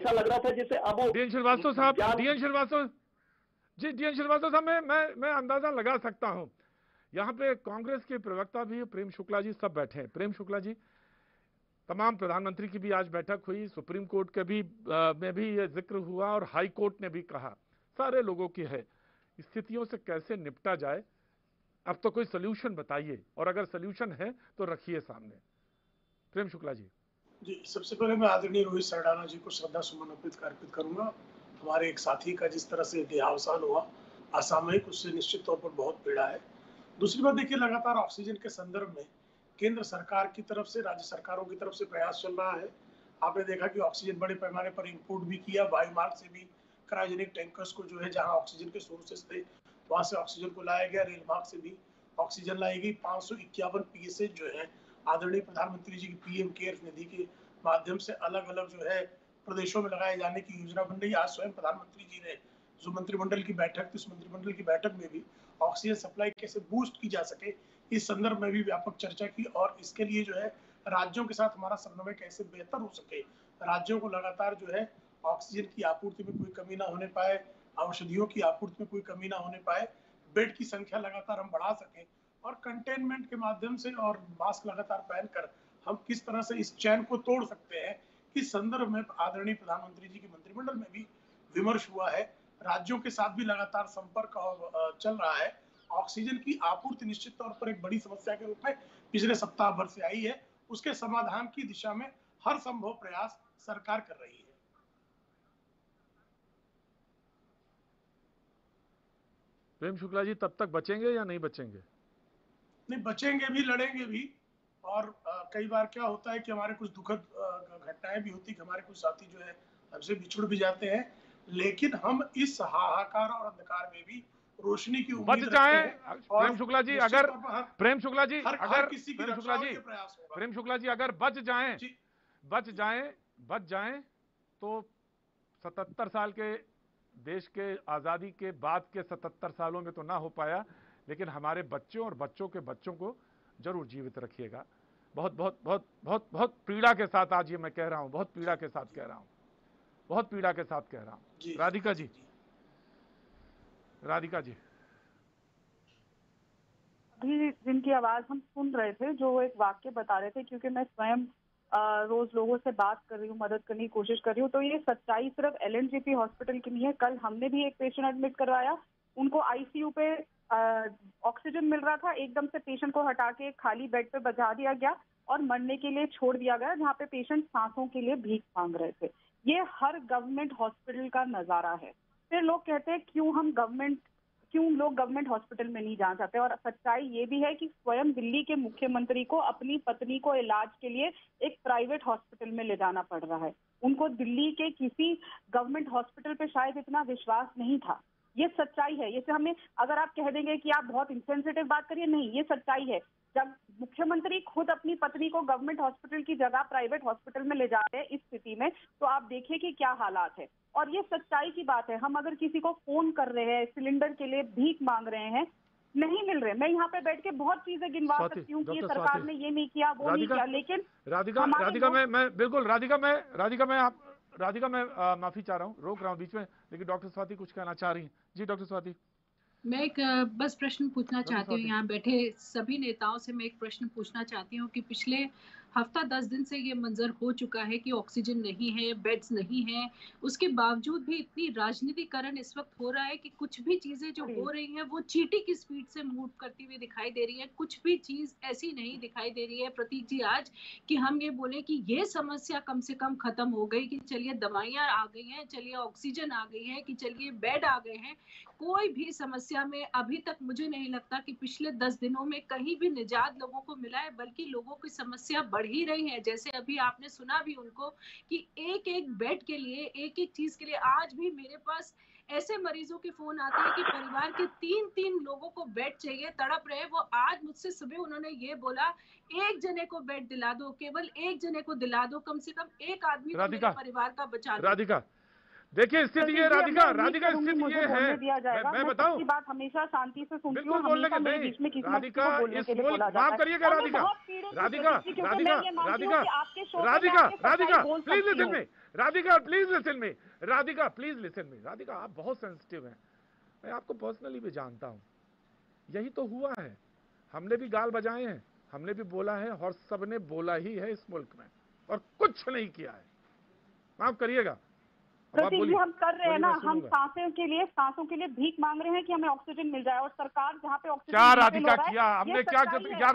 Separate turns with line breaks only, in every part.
ऐसा लग रहा था जैसे अब वो
डीएन श्रीवास्तव साहब, डीएन श्रीवास्तव जी, डीएन श्रीवास्तव साहब, मैं अंदाजा लगा सकता हूं। यहाँ पे कांग्रेस के प्रवक्ता भी प्रेम शुक्ला जी सब बैठे हैं। प्रेम शुक्ला जी, तमाम प्रधानमंत्री की भी आज बैठक हुई, सुप्रीम कोर्ट के भी में भी ये जिक्र हुआ और हाई कोर्ट ने भी कहा, सारे लोगों की है स्थितियों से कैसे निपटा जाए। अब तो कोई सोल्यूशन बताइए, और अगर सोल्यूशन है तो रखिए सामने। प्रेम शुक्ला जी।
जी, सबसे पहले मैं आदरणीय रोहित सरडाना जी को श्रद्धा सुमन अर्पित करूंगा। हमारे एक साथी का जिस तरह से देहावसान हुआ असामयिक, उससे निश्चित तौर पर बहुत पीड़ा है। दूसरी बात देखिए, लगातार ऑक्सीजन के संदर्भ में केंद्र सरकार की तरफ से, राज्य सरकारों की तरफ से प्रयास चल रहा है। आपने देखा कि ऑक्सीजन बड़े पैमाने पर इंपोर्ट भी किया, वायु मार्ग से भी क्रायोजेनिक टैंकर्स को जो है जहां ऑक्सीजन के सोर्सेस थे वहां से ऑक्सीजन को लाया गया, रेल मार्ग से भी ऑक्सीजन लाई गई। 551 पीएसए जो है आदरणीय प्रधानमंत्री जी की पीएम केयर्स निधि के माध्यम से अलग अलग जो है प्रदेशों में लगाए जाने की योजना बन रही है। आज स्वयं प्रधानमंत्री जी ने जो मंत्रिमंडल की बैठक थी, उस मंत्रिमंडल की बैठक में भी ऑक्सीजन सप्लाई कैसे बूस्ट की जा सके इस संदर्भ में भी व्यापक चर्चा की, और इसके लिए जो है राज्यों के साथ हमारा समन्वय कैसे बेहतर हो सके, राज्यों को लगातार जो है ऑक्सीजन की आपूर्ति में कोई कमी ना होने पाए, औषधियों की आपूर्ति में कोई कमी ना होने पाए, बेड की संख्या लगातार हम बढ़ा सकें, और कंटेनमेंट के माध्यम से और मास्क लगातार पहनकर हम किस तरह से इस चैन को तोड़ सकते हैं, इस संदर्भ में आदरणीय प्रधानमंत्री जी के मंत्रिमंडल में भी विमर्श हुआ है। राज्यों के साथ भी लगातार संपर्क चल रहा है। ऑक्सीजन की आपूर्ति निश्चित तौर पर एक बड़ी समस्या के रूप में पिछले सप्ताह भर से आई है, उसके समाधान की दिशा में हर संभव प्रयास सरकार कर रही है।
प्रेम शुक्ला जी, तब तक बचेंगे या नहीं बचेंगे?
नहीं, बचेंगे भी, लड़ेंगे भी। और कई बार क्या होता है कि हमारे कुछ दुखद घटनाएं भी होती है कि हमारे कुछ साथी जो है हमसे बिछुड़ भी जाते हैं, लेकिन हम इस हाहाकार और अंधकार में भी रोशनी की उम्मीद रखते हैं।
प्रेम शुक्ला जी, अगर प्रेम शुक्ला जी अगर
किसी की रक्षा के प्रयास होगा।
प्रेम शुक्ला जी, अगर बच जाएं तो 77 साल के देश के आजादी के बाद के 77 सालों में तो ना हो पाया, लेकिन हमारे बच्चों और बच्चों के बच्चों को जरूर जीवित रखिएगा। बहुत बहुत बहुत बहुत बहुत पीड़ा के साथ आज ये मैं कह रहा हूं, बहुत पीड़ा के साथ कह रहा हूं, बहुत पीड़ा के साथ कह रहा हूं। राधिका जी, राधिका जी,
अभी जिनकी आवाज हम सुन रहे थे, जो एक वाक्य बता रहे थे, क्योंकि मैं स्वयं रोज लोगों से बात कर रही हूँ, मदद करने की कोशिश कर रही हूँ, तो ये सच्चाई सिर्फ एलएनजेपी हॉस्पिटल की नहीं है। कल हमने भी एक पेशेंट एडमिट करवाया, उनको आईसीयू पे ऑक्सीजन मिल रहा था, एकदम से पेशेंट को हटा के खाली बेड पे बजा दिया गया और मरने के लिए छोड़ दिया गया, जहाँ पे पेशेंट सांसों के लिए भीख मांग रहे थे। ये हर गवर्नमेंट हॉस्पिटल का नजारा है। फिर लोग कहते हैं क्यों लोग गवर्नमेंट हॉस्पिटल में नहीं जाना चाहते, और सच्चाई ये भी है कि स्वयं दिल्ली के मुख्यमंत्री को अपनी पत्नी को इलाज के लिए एक प्राइवेट हॉस्पिटल में ले जाना पड़ रहा है। उनको दिल्ली के किसी गवर्नमेंट हॉस्पिटल पे शायद इतना विश्वास नहीं था। ये सच्चाई है। ये हमें, अगर आप कह देंगे कि आप बहुत इंसेंसिटिव बात करिए, नहीं, ये सच्चाई है। जब मुख्यमंत्री खुद अपनी पत्नी को गवर्नमेंट हॉस्पिटल की जगह प्राइवेट हॉस्पिटल में ले जा रहे हैं इस स्थिति में, तो आप देखिए कि क्या हालात है। और ये सच्चाई की बात है। हम अगर किसी को फोन कर रहे हैं, सिलेंडर के लिए भीख मांग रहे हैं, नहीं मिल रहे, मैं यहाँ पे बैठ के बहुत चीजें गिनवा सकती हूँ कि सरकार ने ये नहीं किया, वो नहीं किया, लेकिन
राधिका मैं माफी चाह रहा हूँ, रोक रहा हूँ बीच में, लेकिन डॉक्टर स्वाति कुछ कहना चाह रही हैं। जी डॉक्टर स्वाति।
मैं एक बस प्रश्न पूछना चाहती हूँ, यहाँ बैठे सभी नेताओं से मैं एक प्रश्न पूछना चाहती हूँ कि पिछले हफ्ता 10 दिन से ये मंजर हो चुका है कि ऑक्सीजन नहीं है, बेड्स नहीं है, उसके बावजूद भी इतनी राजनीतिकरण इस वक्त हो रहा है कि कुछ भी चीजें जो हो रही हैं वो चींटी की स्पीड से मूव करती हुई दिखाई दे रही है। कुछ भी चीज ऐसी नहीं दिखाई दे रही है प्रतीक जी आज कि हम ये बोले कि ये समस्या कम से कम खत्म हो गई, कि चलिए दवाइयां आ गई हैं, चलिए ऑक्सीजन आ गई है, कि चलिए बेड आ गए हैं। कोई भी समस्या में अभी तक मुझे नहीं लगता कि पिछले 10 दिनों में कहीं भी निजात लोगों को मिला है, बल्कि लोगों की समस्या बढ़ ही रही है। जैसे अभी आपने सुना भी उनको कि एक एक बेड के लिए, एक एक चीज के लिए, आज भी मेरे पास ऐसे मरीजों के फोन आते हैं कि परिवार के 3-3 लोगों को बेड चाहिए, तड़प रहे। वो आज मुझसे सुबह उन्होंने ये बोला, एक जने को बेड दिला दो, केवल एक जने को दिला दो, कम से कम एक आदमी तो मेरे परिवार का बचा दो।
राधिका देखिए स्थिति ये राधिका स्थिति ये है, मैं बताऊं,
बात हमेशा शांति से सुनती
बिल्कुल
हूँ,
बोलने के
हमेशा मेरे
नहीं,
बीच में किसी न किसी
राधिका
को बोलने
इस
के लिए
मुल्क,
बोला जाता है।
माफ करिएगा
और मैं
राधिका,
बहुत पीड़ित हूँ
राधिका
जतिन जी, क्योंकि
राधिका
मैं ये मानती हूँ
राधिका
कि आपके शो पे
राधिका
मैं आपकी
राधिका
सच्चाई बोल
प्लीज
सकती
लिसन
हूँ।
Me, Radhika please listen me, Radhika please listen me. Radhika आप बहुत सेंसिटिव हैं, मैं आपको पर्सनली भी जानता हूं। यही तो हुआ है, हमने भी गाल बजाए हैं, हमने भी बोला है और सबने बोला ही है इस मुल्क में, और कुछ नहीं किया है। माफ करिएगा,
प्रतीक जी, हम कर रहे हैं ना, हम सांसों के लिए भीख मांग रहे हैं कि हमें ऑक्सीजन मिल जाए, और सरकार जहाँ पे ऑक्सीजन
क्या राधिका किया हमने, क्या यार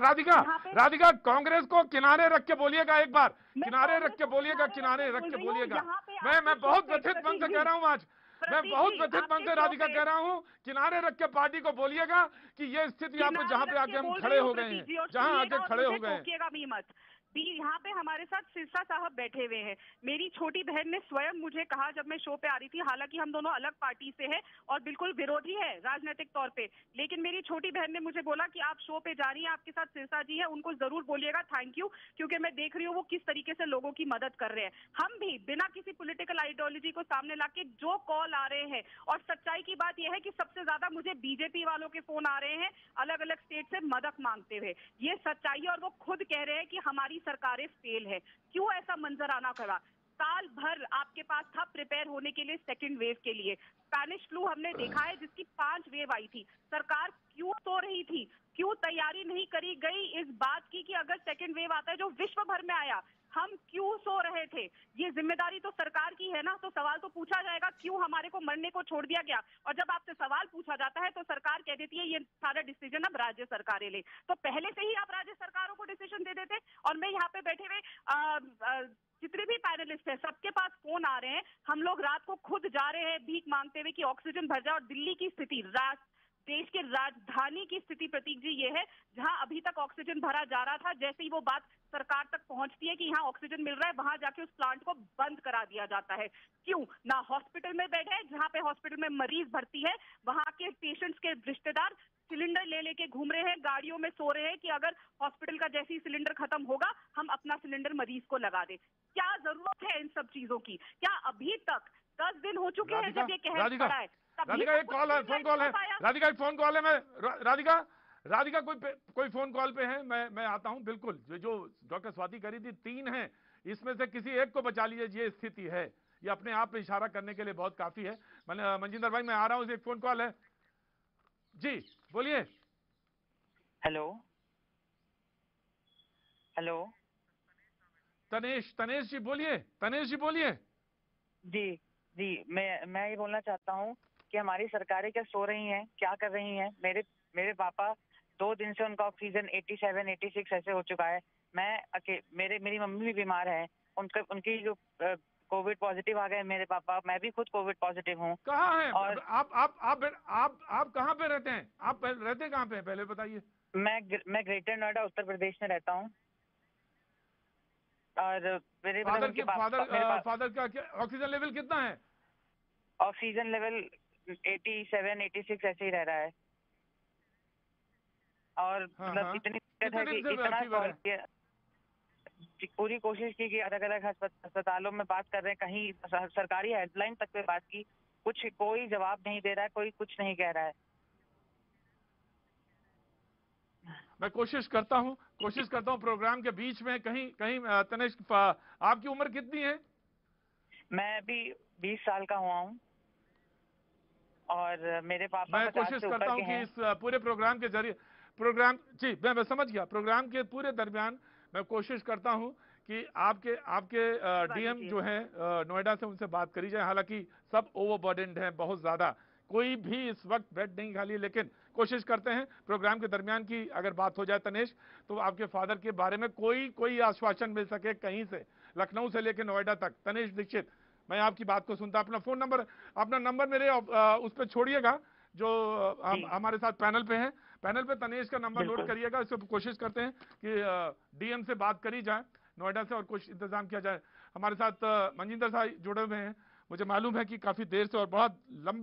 राधिका कांग्रेस को किनारे रख के बोलिएगा, एक बार किनारे रख के बोलिएगा, किनारे रख के बोलिएगा। मैं बहुत व्यथित मन से कह रहा हूँ आज, मैं बहुत व्यथित मन से राधिका कह रहा हूँ, किनारे रख के पार्टी को बोलिएगा कि ये स्थिति आप जहाँ पे आके हम खड़े हो गए हैं, जहाँ आके खड़े हो गए हैं।
यहाँ पे हमारे साथ सिरसा साहब बैठे हुए हैं। मेरी छोटी बहन ने स्वयं मुझे कहा जब मैं शो पे आ रही थी, हालांकि हम दोनों अलग पार्टी से हैं और बिल्कुल विरोधी है राजनीतिक तौर पे, लेकिन मेरी छोटी बहन ने मुझे बोला कि आप शो पे जा रही हैं, आपके साथ सिरसा जी है, उनको जरूर बोलिएगा थैंक यू, क्योंकि मैं देख रही हूँ वो किस तरीके से लोगों की मदद कर रहे हैं। हम भी बिना किसी पॉलिटिकल आइडियोलॉजी को सामने लाके जो कॉल आ रहे हैं, और सच्चाई की बात यह है कि सबसे ज्यादा मुझे बीजेपी वालों के फोन आ रहे हैं अलग अलग स्टेट से मदद मांगते हुए। ये सच्चाई है, और वो खुद कह रहे हैं कि हमारी सरकारें फेल है। क्यों ऐसा मंजर आना पड़ा? साल भर आपके पास था प्रिपेयर होने के लिए सेकेंड वेव के लिए। स्पैनिश फ्लू हमने देखा है जिसकी 5 वेव आई थी, सरकार क्यों सो रही थी? क्यों तैयारी नहीं करी गई इस बात की कि अगर सेकेंड वेव आता है जो विश्व भर में आया, हम क्यों सो रहे थे? ये जिम्मेदारी तो सरकार की है ना, तो सवाल तो पूछा जाएगा क्यों हमारे को मरने को छोड़ दिया गया। और जब आपसे सवाल पूछा जाता है तो सरकार कह देती है ये सारा डिसीजन अब राज्य सरकारें ले। तो पहले से ही आप राज्य सरकारों को डिसीजन दे देते। और मैं यहाँ पे बैठे हुए जितने भी पैनलिस्ट हैं सबके पास फोन आ रहे हैं, हम लोग रात को खुद जा रहे हैं भीख मांगते हुए कि ऑक्सीजन भर जाए। और दिल्ली की स्थिति, देश के राजधानी की स्थिति प्रतीक जी ये है, जहां अभी तक ऑक्सीजन भरा जा रहा था, जैसे ही वो बात सरकार तक पहुंचती है कि यहाँ ऑक्सीजन मिल रहा है, वहां जाके उस प्लांट को बंद करा दिया जाता है। क्यों? ना हॉस्पिटल में बेड है, जहां पे हॉस्पिटल में मरीज भर्ती है वहां के पेशेंट्स के रिश्तेदार सिलेंडर ले लेके घूम रहे हैं, गाड़ियों में सो रहे हैं कि अगर हॉस्पिटल का जैसे ही सिलेंडर खत्म होगा हम अपना सिलेंडर मरीज को लगा दे। क्या जरूरत है इन सब चीजों की? क्या अभी तक 10 दिन हो चुके हैं जब ये कहर पड़ा है?
राधिका एक कॉल है, फोन कॉल है, राधिका एक फोन कॉल है, मैं राधिका कोई फोन कॉल पे है, मैं आता हूं। बिल्कुल जो डॉक्टर स्वाति करी थी, 3 हैं, इसमें से किसी एक को बचा लीजिए। ये स्थिति है, ये अपने आप पे इशारा करने के लिए बहुत काफी है। मनजिंदर भाई मैं आ रहा हूं, एक फोन कॉल है जी, बोलिए।
हेलो हेलो
तनेश जी बोलिए, तनेश जी बोलिए।
जी जी, मैं ये बोलना चाहता हूँ कि हमारी सरकारें क्या सो रही हैं, क्या कर रही हैं? मेरे पापा 2 दिन से उनका ऑक्सीजन 87, 86 ऐसे हो चुका है। मेरी मम्मी भी बीमार है, उनकी जो कोविड पॉजिटिव आ गए मेरे पापा, मैं भी खुद कोविड पॉजिटिव हूँ।
कहाँ हैं? और आप कहाँ पे रहते हैं? आप रहते कहाँ पे हैं पहले बताइए।
मैं ग्रेटर नोएडा उत्तर प्रदेश में रहता हूँ। और मेरे
फादर का ऑक्सीजन लेवल कितना है?
ऑक्सीजन लेवल 87, 86 ऐसे ही रह रहा है। और मतलब इतनी दिक्कत है कि इतना पूरी कोशिश की कि अलग अलग अस्पतालों में बात कर रहे हैं, कहीं सरकारी हेल्पलाइन तक पे बात की, कोई जवाब नहीं दे रहा है, कोई कुछ नहीं कह रहा है।
मैं कोशिश करता हूं प्रोग्राम के बीच में कहीं तनेश, आपकी उम्र कितनी है?
मैं अभी 20 साल का हुआ हूं और मेरे पापा
मैं कोशिश करता हूं कि इस पूरे प्रोग्राम के जरिए जी मैं समझ गया। प्रोग्राम के पूरे दरमियान मैं कोशिश करता हूं कि आपके डीएम जो है नोएडा से, उनसे बात करी जाए। हालांकि सब ओवरबर्डन्ड हैं बहुत ज्यादा, कोई भी इस वक्त बेड नहीं खाली, लेकिन कोशिश करते हैं प्रोग्राम के दरमियान की अगर बात हो जाए तनेश, तो आपके फादर के बारे में कोई आश्वासन मिल सके कहीं से, लखनऊ से लेकर नोएडा तक। तनेश दीक्षित, मैं आपकी बात को सुनता। अपना नंबर मेरे उस पर छोड़िएगा जो हमारे साथ पैनल पे है। पैनल पे तनेश का नंबर नोट करिएगा। इसको कोशिश करते हैं कि डीएम से बात करी जाए नोएडा से और कुछ इंतजाम किया जाए। हमारे साथ मनजिंदर साहब जुड़े हुए हैं, मुझे मालूम है कि काफी देर से और बहुत लंबे